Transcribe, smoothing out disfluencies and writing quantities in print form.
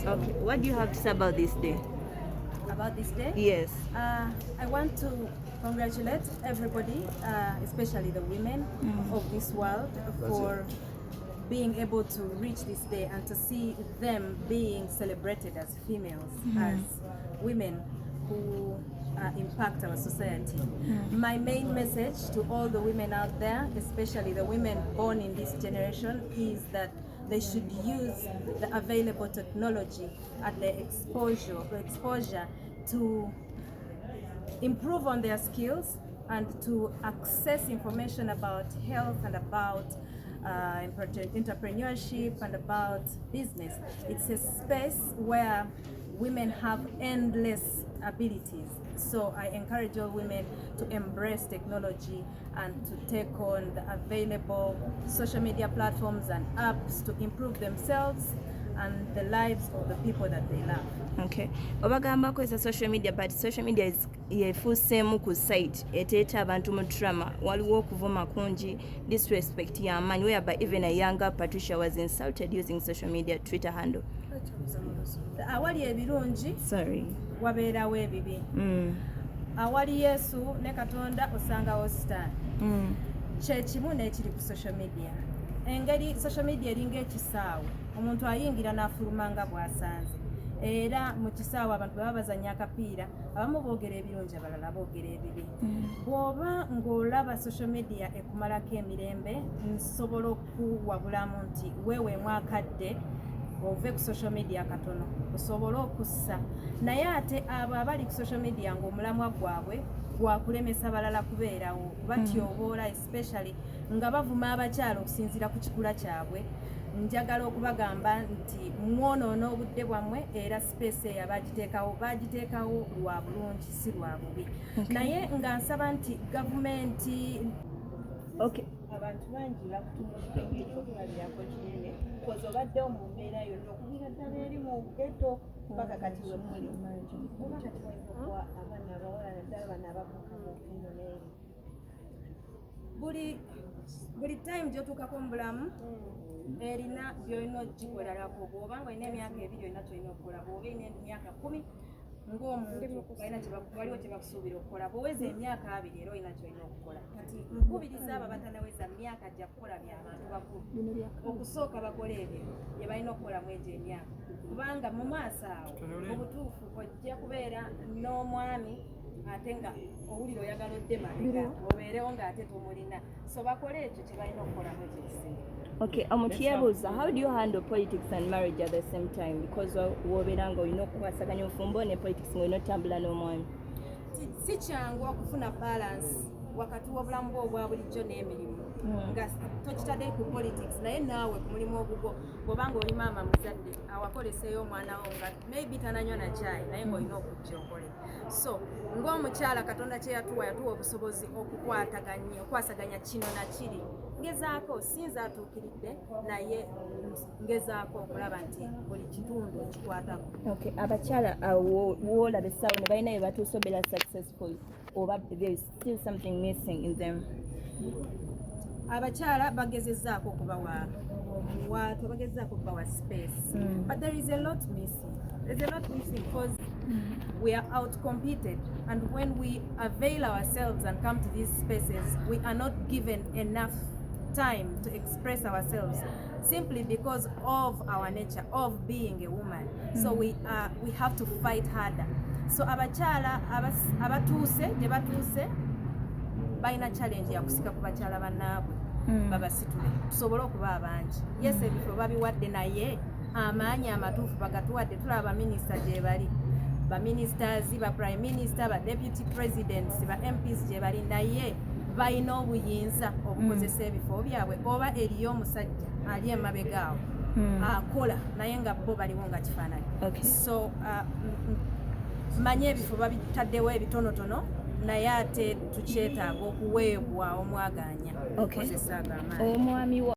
Okay, what do you have to say about this day? About this day? Yes. I want to congratulate everybody, especially the women of this world, for being able to reach this day and to see them being celebrated as females, as women who impact our society. My main message to all the women out there, especially the women born in this generation, is that they should use the available technology at their exposure to improve on their skills and to access information about health and about entrepreneurship and about business. It's a space where women have endless abilities. So I encourage all women to embrace technology and to take on the available social media platforms and apps to improve themselves and the lives of the people that they love. Okay. Obagamba kozesa social media, but social media is yefuseemu ku site eteeta abantu mu drama. Waliwo okuvuma kungi, disrespect y'amaanyi, whereby even a younger Patricia was insulted using social media Twitter handle. Awali ebirungi wabeerawo ebibi. Awali Yesu ne Katonda osangawo Sitaani. Kyekimu n'ekiri ku social media. Engeri social media eringa ekisaawe, omuntu ayingira n'afuluma nga bw'asanze. Era mu kisaawe abantu baba bazannya akapiira, abamu boogera ebirungi abalala boogera ebibi. Bw'oba ng'olaba social media ekumalako emirembe, nsobola okuwabulamu nti weeweemu akadde ove ku social media katono osobole okussa. Naye ate abo abali ku social media ng'omulamwa gwabwe gwakulemesa balala kubeerawo, batyoboola especially nga bavuma abakyala okusinziira ku kikula kyabwe. Njagala okubagamba nti mwonoona obudde bwammwe era space eyo bagiteekawo lwa bulungi si lwa bubi. Naye nga nsaba nti gavumenti abantu bangi bakutumudde ekyokulabirako kinene koza obaddewo mu mbeera yonna okubira ddala eri mu ghetto paka kati we muli oba kati waikuwa abaana abawala naddala bano ababuukabuuka eno n'eri buli time gyotuukako mu bulamu erina byolina okikolerako. Bw'oba nga olina emyaka 2 olina kyolina okukola, bw'oba olina emyaka 10 ng'omuntu waliwo kye bakusuubira okukola, bw'oweza emyaka 2 era olina kyolina okukola. Kati nkubiriza abo abatanaweza myaka gya kukola by'abantu bakulu okusooka bakola ebyo bye balina okukola mu egyo emyaka, kubanga mu maaso awo mu butuufu ojja kubeera n'omwami ate nga owulira oyagala odde mabega obeerewo ng'ate tomulina, so bakole ekyo kye balina okukola mu ekyo ekiseera. Okay, how do you handle politics and marriage at the same time? Because wobeera nga olina okukwasaganya obufumbo ne politics ng'olina otambula n'omwami. Si kyangu okufuna balance wakati w'obulamu bwo obwa bulijjo n'emirimu nga tokitadde ku politics naye naawe ku mulimu ogugwo bw'obanga oli maama muzadde awakoleseeyo omwana wo nga maybe tananywa na caayi naye ng'olina okujja okole. So ng'omukyala Katonda kye yatuwa obusobozi okwasaganya kino na kiri. Ngezaako sinza atuukiridde naye ngezaako okulaba nti buli kitundu nkikwatako. Okay, abakyala woolaba essaawa ne balina bye batuusa obeera successful oba there is still something missing in them? Abakyala bagezezzaako okubawa omuwaato, bagezezzaako okubawa space, but there is a lot missing. There's a lot missing because we are outcompeted, and when we avail ourselves and come to these spaces, we are not given enough time to express ourselves simply because of our nature of being a woman. So we have to fight harder. So abakyala abatuuse gye batuuse balina challenge ya kusika ku bakyala bannaabwe babasitule tusobole okuba abangi. Yes, ebifo babiwadde naye amaanyi amatuufu bagatuwadde. Tulaba minisita gye bali, ba ministers, ba prime minister, ba deputy presidents, ba MPs gye bali, naye balina obuyinza okukozesa ebifo byabwe oba eriyo omusajja ali emabega awo akola naye nga bo baliwo nga kifaananyi. So manye ebifo babitaddewo ebitonotono naye ate tukyetaaga okuweebwa omwaganya okukozesa ag'amaanyi.